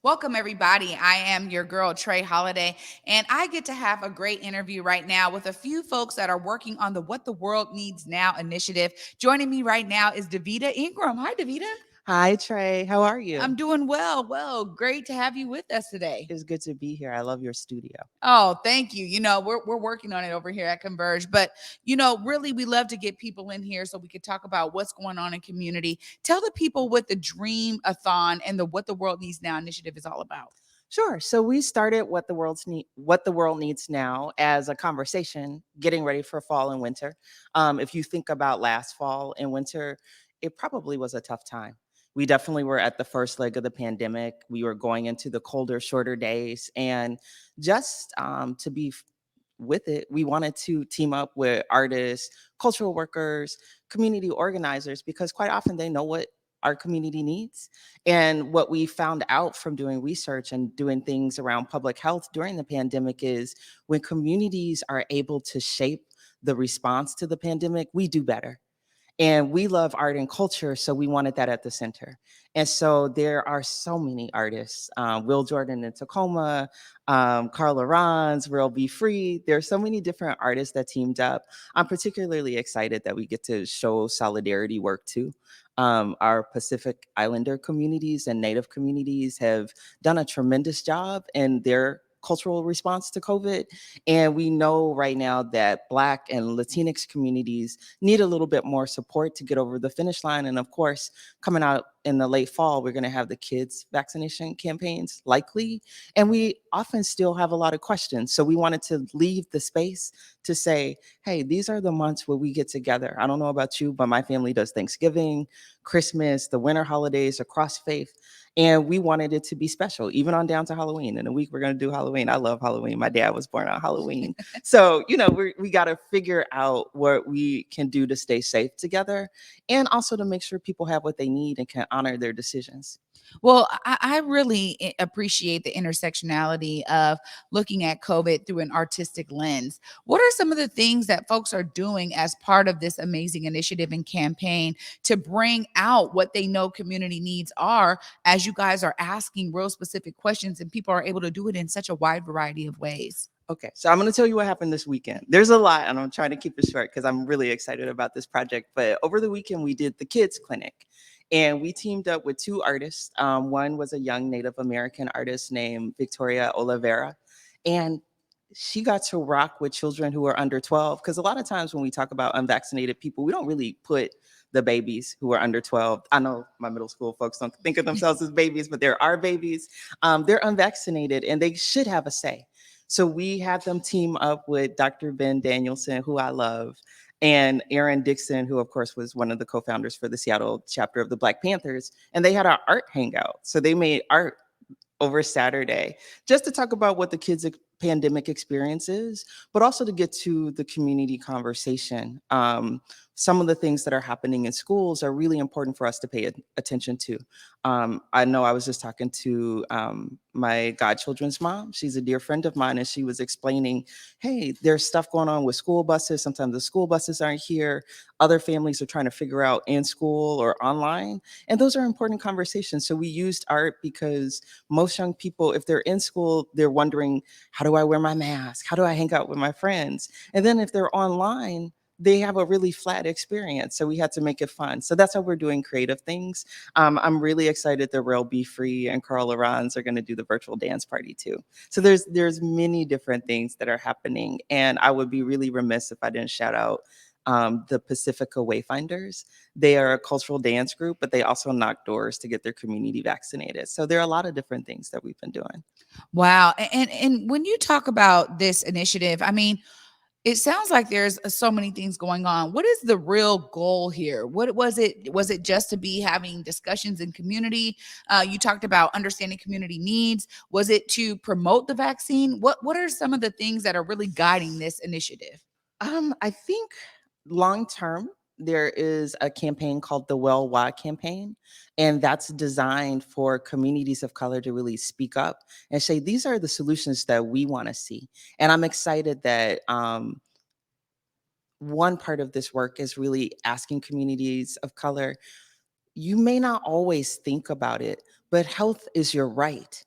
Welcome, everybody. I am your girl, Trae Holiday, and I get to have a great interview right now with a few folks that are working on the What the World Needs Now initiative. Joining me right now is Davida Ingram. Hi, Davida. Hi, Trey. How are you? I'm doing well. Well, great to have you with us today. It's good to be here. I love your studio. Oh, thank you. We're working on it over here at Converge, but really we love to get people in here so we could talk about what's going on in community. Tell the people what the Dreamathon and the What the World Needs Now initiative is all about. Sure. So we started what the world needs now as a conversation, getting ready for fall and winter. If you think about last fall and winter, it probably was a tough time. We definitely were at the first leg of the pandemic. We were going into the colder, shorter days, and just to be with it, we wanted to team up with artists, cultural workers, community organizers, because quite often they know what our community needs. And what we found out from doing research and doing things around public health during the pandemic is when communities are able to shape the response to the pandemic, we do better. And we love art and culture, so we wanted that at the center. And so there are so many artists, Will Jordan in Tacoma, Carlarans, Rell Be. There are so many different artists that teamed up. I'm particularly excited that we get to show solidarity work too. Our Pacific Islander communities and Native communities have done a tremendous job in their cultural response to COVID. And we know right now that Black and Latinx communities need a little bit more support to get over the finish line. And of course, coming out in the late fall, we're going to have the kids' vaccination campaigns likely. And we often still have a lot of questions. So we wanted to leave the space to say, hey, these are the months where we get together. I don't know about you, but my family does Thanksgiving, Christmas, the winter holidays across faith. And we wanted it to be special, even on down to Halloween. In a week, we're going to do Halloween. I love Halloween. My dad was born on Halloween. So, we got to figure out what we can do to stay safe together and also to make sure people have what they need and can honor their decisions. Well, I really appreciate the intersectionality of looking at COVID through an artistic lens. What are some of the things that folks are doing as part of this amazing initiative and campaign to bring out what they know community needs are as you guys are asking real specific questions and people are able to do it in such a wide variety of ways? Okay, so I'm going to tell you what happened this weekend. There's a lot, and I'm trying to keep it short because I'm really excited about this project. But over the weekend, we did the kids clinic, and we teamed up with two artists. One was a young Native American artist named Victoria Oliveira, and she got to rock with children who are under 12. Because a lot of times when we talk about unvaccinated people, we don't really put the babies who are under 12. I know my middle school folks don't think of themselves as babies, but there are babies. They're unvaccinated, and they should have a say. So we had them team up with Dr. Ben Danielson, who I love, and Aaron Dixon, who of course was one of the co-founders for the Seattle chapter of the Black Panthers. And they had our art hangout. So they made art over Saturday just to talk about what the kids' pandemic experience is, but also to get to the community conversation. Some of the things that are happening in schools are really important for us to pay attention to. I know I was just talking to my godchildren's mom. She's a dear friend of mine, and she was explaining, hey, there's stuff going on with school buses. Sometimes the school buses aren't here. Other families are trying to figure out in school or online. And those are important conversations. So we used art because most young people, if they're in school, they're wondering, how do I wear my mask? How do I hang out with my friends? And then if they're online, they have a really flat experience. So we had to make it fun. So that's how we're doing creative things. I'm really excited that Rell Be and Carl Arons are going to do the virtual dance party too. So there's many different things that are happening. And I would be really remiss if I didn't shout out the Pacifica Wayfinders. They are a cultural dance group, but they also knock doors to get their community vaccinated. So there are a lot of different things that we've been doing. Wow. And when you talk about this initiative, I mean, it sounds like there's so many things going on. What is the real goal here? What was it? Was it just to be having discussions in community? You talked about understanding community needs. Was it to promote the vaccine? What are some of the things that are really guiding this initiative? I think long term, there is a campaign called the Well Why campaign, and that's designed for communities of color to really speak up and say, these are the solutions that we want to see. And I'm excited that one part of this work is really asking communities of color, you may not always think about it, but health is your right.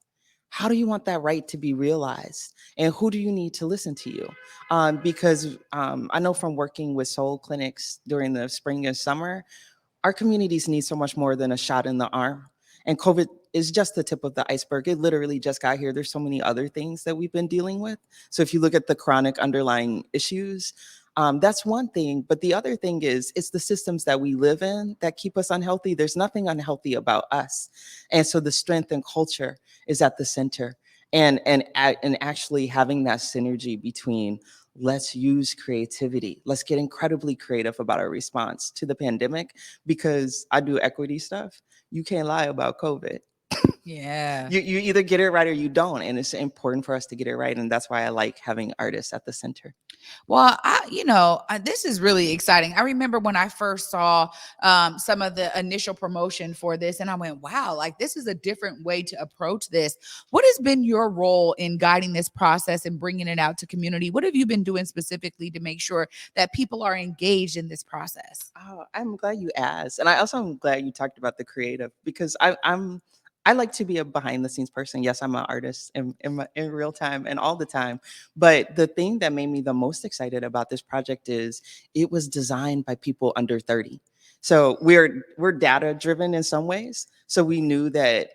How do you want that right to be realized? And who do you need to listen to you? Because I know from working with soul clinics during the spring and summer, our communities need so much more than a shot in the arm. And COVID is just the tip of the iceberg. It literally just got here. There's so many other things that we've been dealing with. So if you look at the chronic underlying issues, that's one thing. But the other thing is, it's the systems that we live in that keep us unhealthy. There's nothing unhealthy about us. And so the strength and culture is at the center. And actually having that synergy between, let's use creativity. Let's get incredibly creative about our response to the pandemic, because I do equity stuff. You can't lie about COVID. Yeah. You either get it right or you don't. And it's important for us to get it right. And that's why I like having artists at the center. Well, this is really exciting. I remember when I first saw some of the initial promotion for this, and I went, wow, like this is a different way to approach this. What has been your role in guiding this process and bringing it out to community? What have you been doing specifically to make sure that people are engaged in this process? Oh, I'm glad you asked. And I also am glad you talked about the creative, because I like to be a behind the scenes person. Yes, I'm an artist in real time and all the time. But the thing that made me the most excited about this project is it was designed by people under 30. So we're data driven in some ways. So we knew that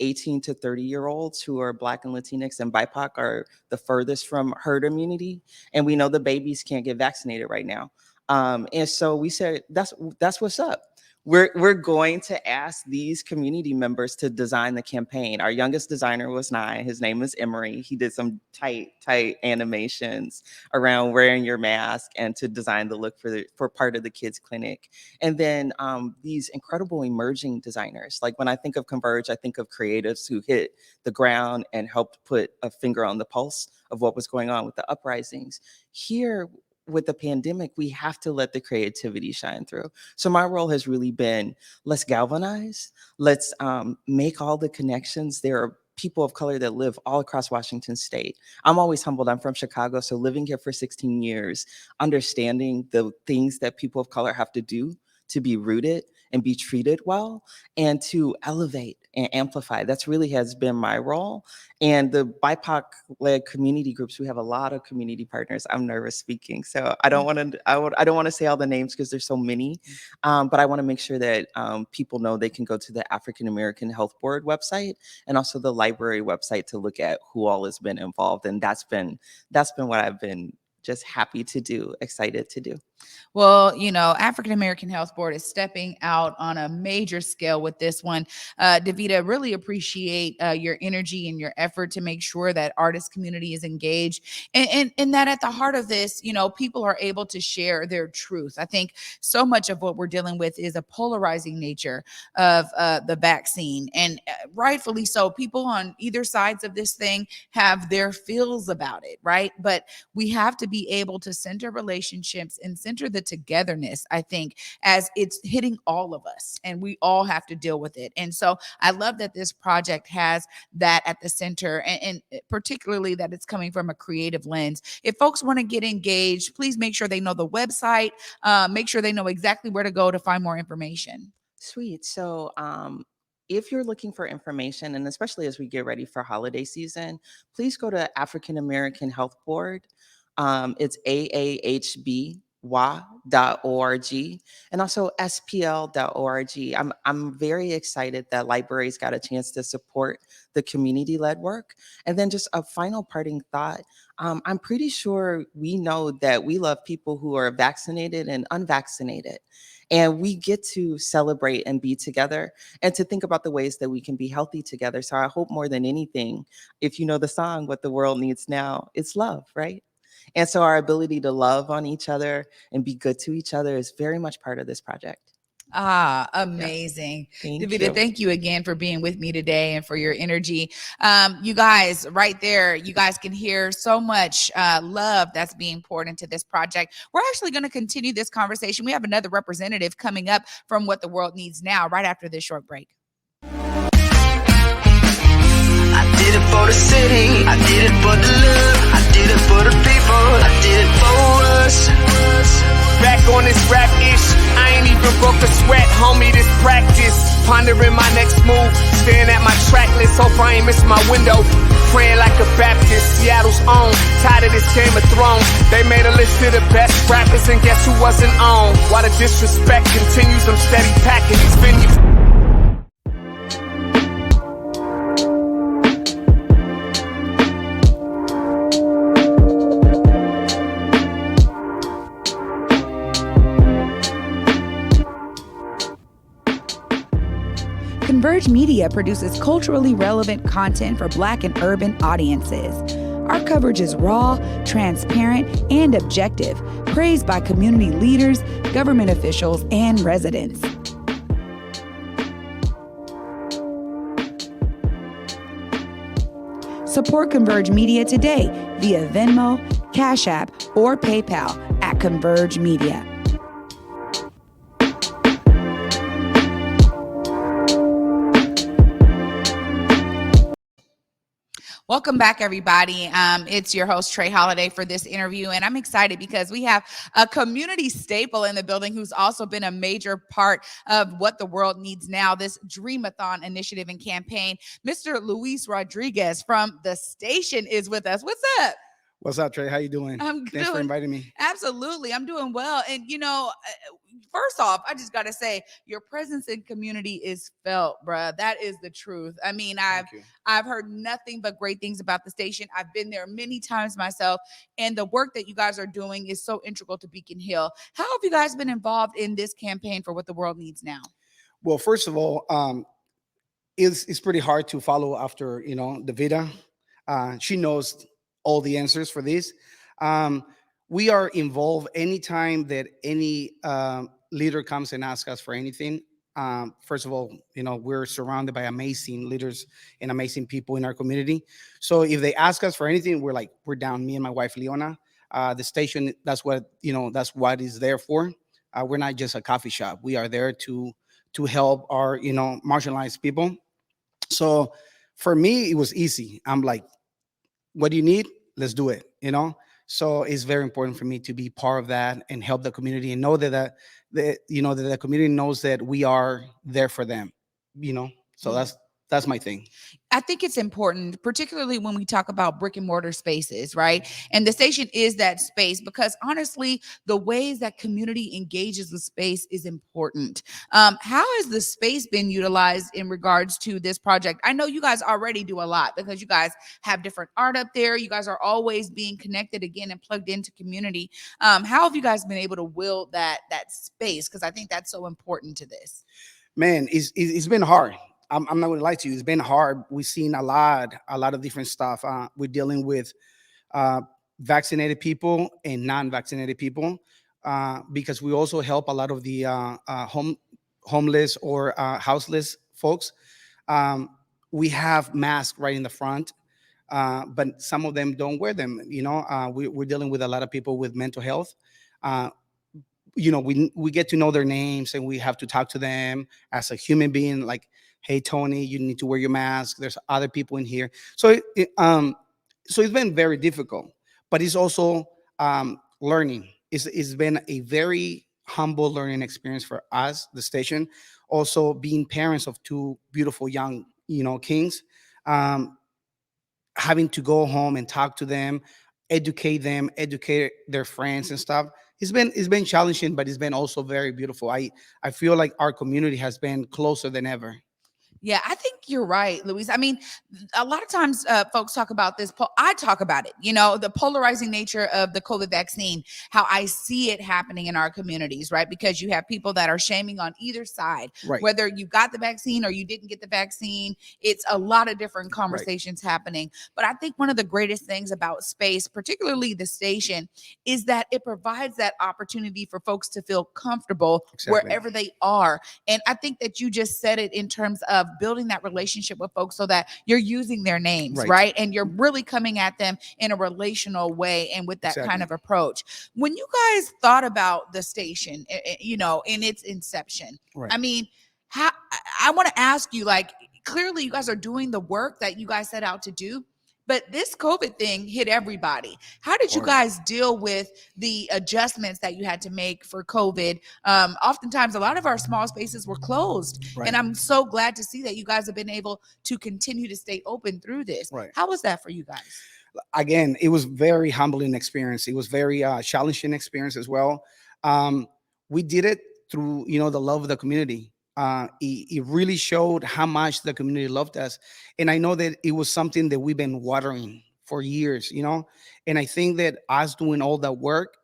18 to 30-year olds who are Black and Latinx and BIPOC are the furthest from herd immunity. And we know the babies can't get vaccinated right now. And so we said, that's what's up. We're going to ask these community members to design the campaign. Our youngest designer was 9. His name is Emery. He did some tight animations around wearing your mask and to design the look for part of the kids clinic. And then these incredible emerging designers. Like when I think of Converge, I think of creatives who hit the ground and helped put a finger on the pulse of what was going on with the uprisings. Here, with the pandemic, we have to let the creativity shine through. So my role has really been, let's galvanize, let's make all the connections. There are people of color that live all across Washington state. I'm always humbled. I'm from Chicago, so living here for 16 years, understanding the things that people of color have to do to be rooted and be treated well and to elevate and amplify. That's really has been my role. And the BIPOC-led community groups, we have a lot of community partners. I'm nervous speaking, so I don't want to. I don't want to say all the names because there's so many, but I want to make sure that people know they can go to the African American Health Board website and also the library website to look at who all has been involved. And that's been what I've been just happy to do, excited to do. Well, African American Health Board is stepping out on a major scale with this one. Davida, really appreciate your energy and your effort to make sure that artist community is engaged, and that at the heart of this, people are able to share their truth. I think so much of what we're dealing with is a polarizing nature of the vaccine, and rightfully so. People on either sides of this thing have their feels about it, right? But we have to be able to center relationships and center the togetherness, I think, as it's hitting all of us and we all have to deal with it. And so I love that this project has that at the center, and particularly that it's coming from a creative lens. If folks want to get engaged, please make sure they know the website, make sure they know exactly where to go to find more information. Sweet. So, if you're looking for information, and especially as we get ready for holiday season, please go to African American Health Board. It's aahbwa.org and also spl.org. I'm very excited that libraries got a chance to support the community-led work. And then just a final parting thought. I'm pretty sure we know that we love people who are vaccinated and unvaccinated. And we get to celebrate and be together and to think about the ways that we can be healthy together. So I hope more than anything, if you know the song, What the World Needs Now, it's love, right? And so our ability to love on each other and be good to each other is very much part of this project. Ah, Yeah. amazing. Thank Davida, you. thank you again for being with me today and for your energy. You guys, right there, you guys can hear so much love that's being poured into this project. We're actually going to continue this conversation. We have another representative coming up from What the World Needs Now right after this short break. I did it for the city, I did it for the love, I did did it for the people, I did it for us. Back on this rap ish, I ain't even broke a sweat, homie, this practice. Pondering my next move, staring at my track list, hope I ain't miss my window. Praying like a Baptist, Seattle's own. Tired of this Game of Thrones. They made a list of the best rappers, and guess who wasn't on? While the disrespect continues, I'm steady packing these venues. Converge Media produces culturally relevant content for Black and urban audiences. Our coverage is raw, transparent, and objective, praised by community leaders, government officials, and residents. Support Converge Media today via Venmo, Cash App, or PayPal at Converge Media. Welcome back, everybody. It's your host, Trae Holiday, for this interview. And I'm excited because we have a community staple in the building who's also been a major part of what the world needs now, this Dreamathon initiative and campaign. Mr. Luis Rodriguez from the station is with us. What's up? What's up, Trae? How you doing? I'm good. Thanks for inviting me. Absolutely. I'm doing well. And, first off, I just got to say your presence in community is felt, bruh. That is the truth. I mean, I've heard nothing but great things about the station. I've been there many times myself, and the work that you guys are doing is so integral to Beacon Hill. How have you guys been involved in this campaign for what the world needs now? Well, first of all, it's pretty hard to follow after, Davida. She knows all the answers for this. We are involved anytime that any leader comes and asks us for anything. First of all, we're surrounded by amazing leaders and amazing people in our community. So if they ask us for anything, we're down. Me and my wife Leona. The station, that's what it's there for. We're not just a coffee shop. We are there to help our marginalized people. So for me, it was easy. I'm like, what do you need? Let's do it. So it's very important for me to be part of that and help the community and know that the community knows that we are there for them. So that's my thing. I think it's important, particularly when we talk about brick and mortar spaces, right? And the station is that space because honestly, the ways that community engages with space is important. How has the space been utilized in regards to this project? I know you guys already do a lot because you guys have different art up there. You guys are always being connected again and plugged into community. How have you guys been able to wield that space? Because I think that's so important to this. Man, it's been hard. I'm not going to lie to you. It's been hard. We've seen a lot of different stuff. We're dealing with vaccinated people and non-vaccinated people because we also help a lot of the homeless or houseless folks. We have masks right in the front, but some of them don't wear them. We're dealing with a lot of people with mental health. We get to know their names and we have to talk to them as a human being, like, hey, Tony, you need to wear your mask. There's other people in here. So it's been very difficult, but it's also learning. It's been a very humble learning experience for us, the station. Also being parents of two beautiful young, kings, having to go home and talk to them, educate their friends and stuff. It's been challenging, but it's been also very beautiful. I feel like our community has been closer than ever. Yeah, I think you're right, Luis. I mean, a lot of times folks talk about this. I talk about it, the polarizing nature of the COVID vaccine, how I see it happening in our communities, right? Because you have people that are shaming on either side, right, whether you got the vaccine or you didn't get the vaccine. It's a lot of different conversations happening. But I think one of the greatest things about space, particularly the station, is that it provides that opportunity for folks to feel comfortable wherever they are. And I think that you just said it in terms of building that relationship with folks so that you're using their names, right? And you're really coming at them in a relational way and with that kind of approach. When you guys thought about the station, in its inception, I mean, I want to ask you, clearly you guys are doing the work that you guys set out to do, but this COVID thing hit everybody. How did you course. guys deal with the adjustments that you had to make for COVID? Oftentimes, a lot of our small spaces were closed, Right. and I'm so glad to see that you guys have been able to continue to stay open through this. Right. How was that for you guys? Again, it was very humbling experience. It was very challenging experience as well. Um, we did it through, the love of the community. It really showed how much the community loved us, and I know that it was something that we've been watering for years. And I think that us doing all that work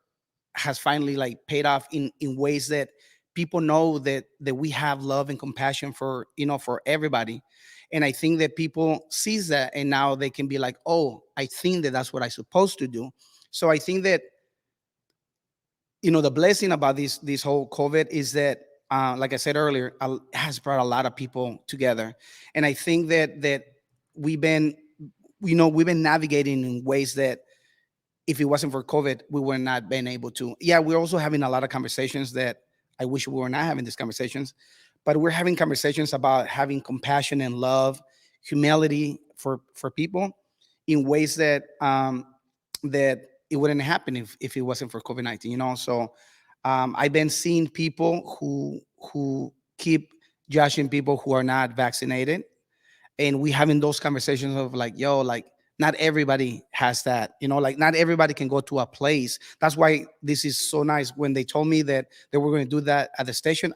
has finally like paid off in ways that people know that we have love and compassion for for everybody. And I think that people sees that, and now they can be like, oh, I think that that's what I'm supposed to do. So I think that the blessing about this whole COVID is that, like I said earlier, has brought a lot of people together. And I think that we've been we've been navigating in ways that if it wasn't for COVID, we would not been able to. Yeah, we're also having a lot of conversations that I wish we were not having these conversations, but we're having conversations about having compassion and love, humility for people in ways that it wouldn't happen if it wasn't for COVID-19. So I've been seeing people who keep judging people who are not vaccinated, and we having those conversations of like, yo, like not everybody has that, like not everybody can go to a place. That's why this is so nice. When they told me that they were going to do that at the station,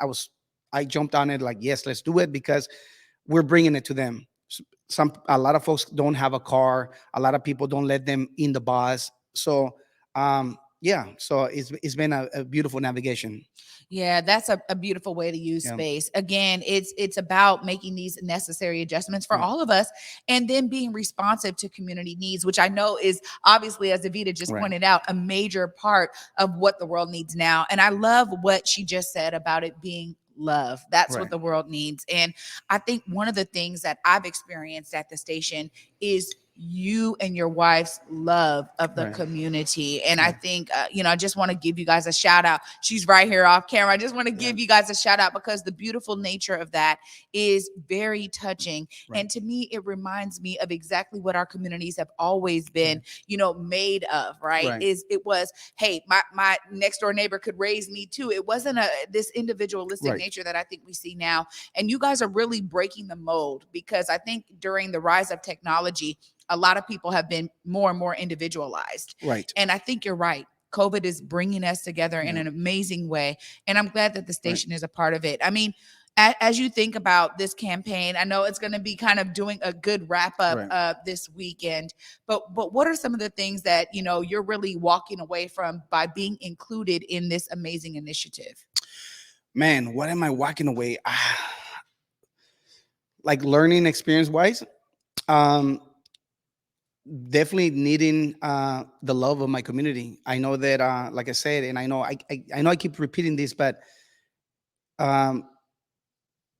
I jumped on it like, yes, let's do it, because we're bringing it to them. A lot of folks don't have a car, a lot of people don't let them in the bus. So yeah, so it's been a beautiful navigation. Yeah, that's a beautiful way to use Yeah. space. Again, it's about making these necessary adjustments for Right. all of us, and then being responsive to community needs, which I know is obviously, as Davida just Right. pointed out, a major part of what the world needs now. And I love what she just said about it being love. That's what Right. the world needs. And I think one of the things that I've experienced at the station is you and your wife's love of the Right. community. And I Right. think, I just want to give you guys a shout out. She's right here off camera. I just want to give you guys a shout out, because the beautiful nature of that is very touching. Right. And to me, it reminds me of exactly what our communities have always been, made of, right? Right. It was, hey, my next door neighbor could raise me too. It wasn't this individualistic Right. nature that I think we see now. And you guys are really breaking the mold, because I think during the rise of technology, a lot of people have been more and more individualized. Right. And I think you're right. COVID is bringing us together in Yeah. an amazing way. And I'm glad that the station is a part of it. I mean, as you think about this campaign, I know it's going to be kind of doing a good wrap up Right. this weekend, but what are some of the things that, you're really walking away from by being included in this amazing initiative? Man, what am I walking away? Like learning experience wise, um, definitely needing the love of my community. I know that, like I said, and I know I know I keep repeating this, but um,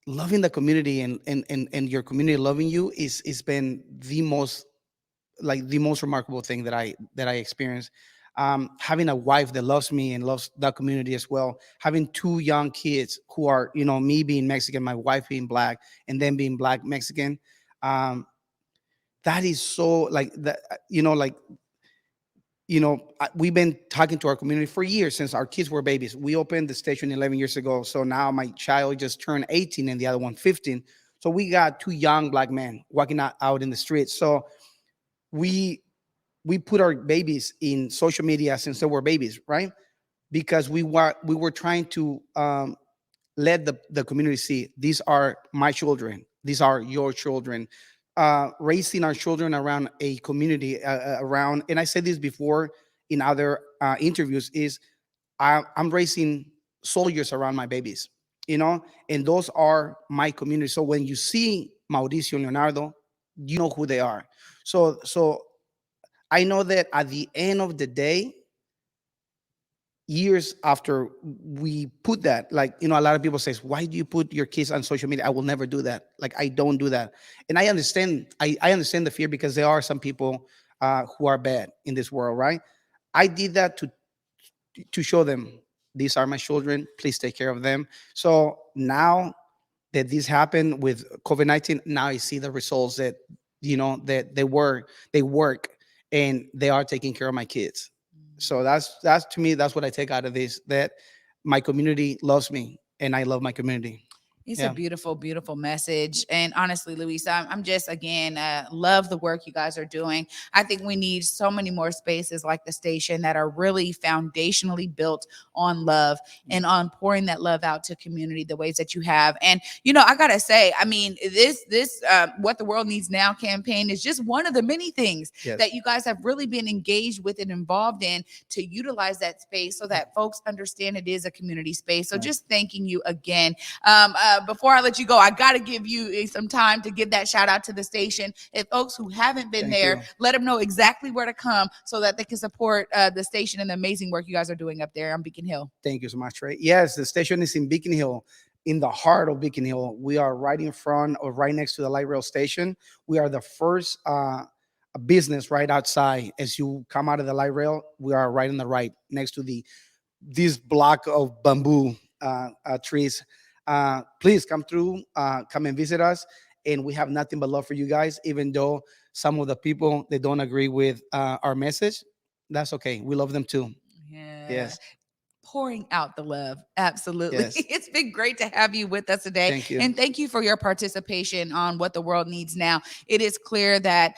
loving the community and your community loving you is been the most remarkable thing that I experienced. Having a wife that loves me and loves that community as well. Having two young kids who are, me being Mexican, my wife being black, and then being black Mexican. That is so like that, we've been talking to our community for years since our kids were babies. We opened the station 11 years ago. So now my child just turned 18 and the other one 15. So we got two young black men walking out in the streets. So we put our babies in social media since they were babies, right? Because we were trying to let the community see these are my children, these are your children. Raising our children around a community, around, and I said this before in other interviews, is I'm raising soldiers around my babies, and those are my community. So when you see Mauricio and Leonardo, you know who they are. So I know that at the end of the day, years after we put that, like, a lot of people says, why do you put your kids on social media? I will never do that. Like, I don't do that. And I understand, I understand the fear, because there are some people who are bad in this world, right? I did that to show them these are my children, please take care of them. So now that this happened with COVID-19, now I see the results that that they work and they are taking care of my kids. So that's to me, that's what I take out of this, that my community loves me and I love my community. It's a Yeah. beautiful, beautiful message. And honestly, Luis, I'm just, again, love the work you guys are doing. I think we need so many more spaces like the station that are really foundationally built on love and on pouring that love out to community the ways that you have. And, I got to say, I mean, this What the World Needs Now campaign is just one of the many things Yes. that you guys have really been engaged with and involved in to utilize that space so that folks understand it is a community space. So Right. just thanking you again. Before I let you go, I got to give you some time to give that shout out to the station. If folks who haven't been Thank there, you. let them know exactly where to come so that they can support the station and the amazing work you guys are doing up there on Beacon Hill. Thank you so much, Trey. Yes, the station is in Beacon Hill, in the heart of Beacon Hill. We are right in front or right next to the light rail station. We are the first business right outside. As you come out of the light rail, we are right on the right next to this block of bamboo trees. Please come through, come and visit us. And we have nothing but love for you guys, even though some of the people, they don't agree with our message. That's okay. We love them too. Yeah. Yes. Pouring out the love. Absolutely. Yes. It's been great to have you with us today. Thank you. And thank you for your participation on What the World Needs Now. It is clear that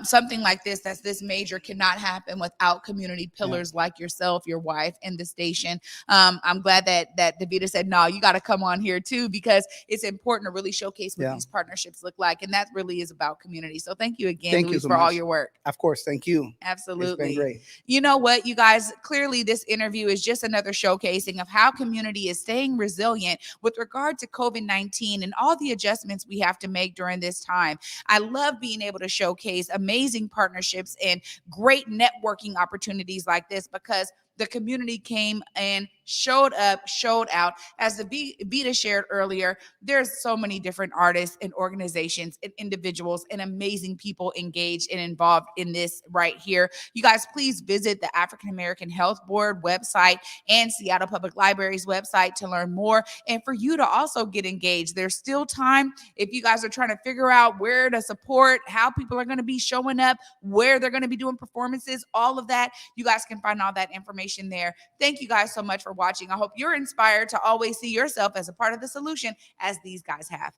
something like that's this major cannot happen without community pillars like yourself, your wife, and the station. I'm glad that Davida said, no, you got to come on here too, because it's important to really showcase what these partnerships look like. And that really is about community. So thank you again, Thank you Luis, so for all much. your work. Of course. Thank you. Absolutely. It's been great. You know what, you guys, clearly this interview is just another showcasing of how community is staying resilient with regard to COVID-19 and all the adjustments we have to make during this time. I love being able to showcase amazing partnerships and great networking opportunities like this, because the community came and showed up, showed out. As the Vita shared earlier, there's so many different artists and organizations and individuals and amazing people engaged and involved in this right here. You guys, please visit the African American Health Board website and Seattle Public Library's website to learn more and for you to also get engaged. There's still time if you guys are trying to figure out where to support, how people are going to be showing up, where they're going to be doing performances, all of that. You guys can find all that information there. Thank you guys so much for watching. I hope you're inspired to always see yourself as a part of the solution, as these guys have.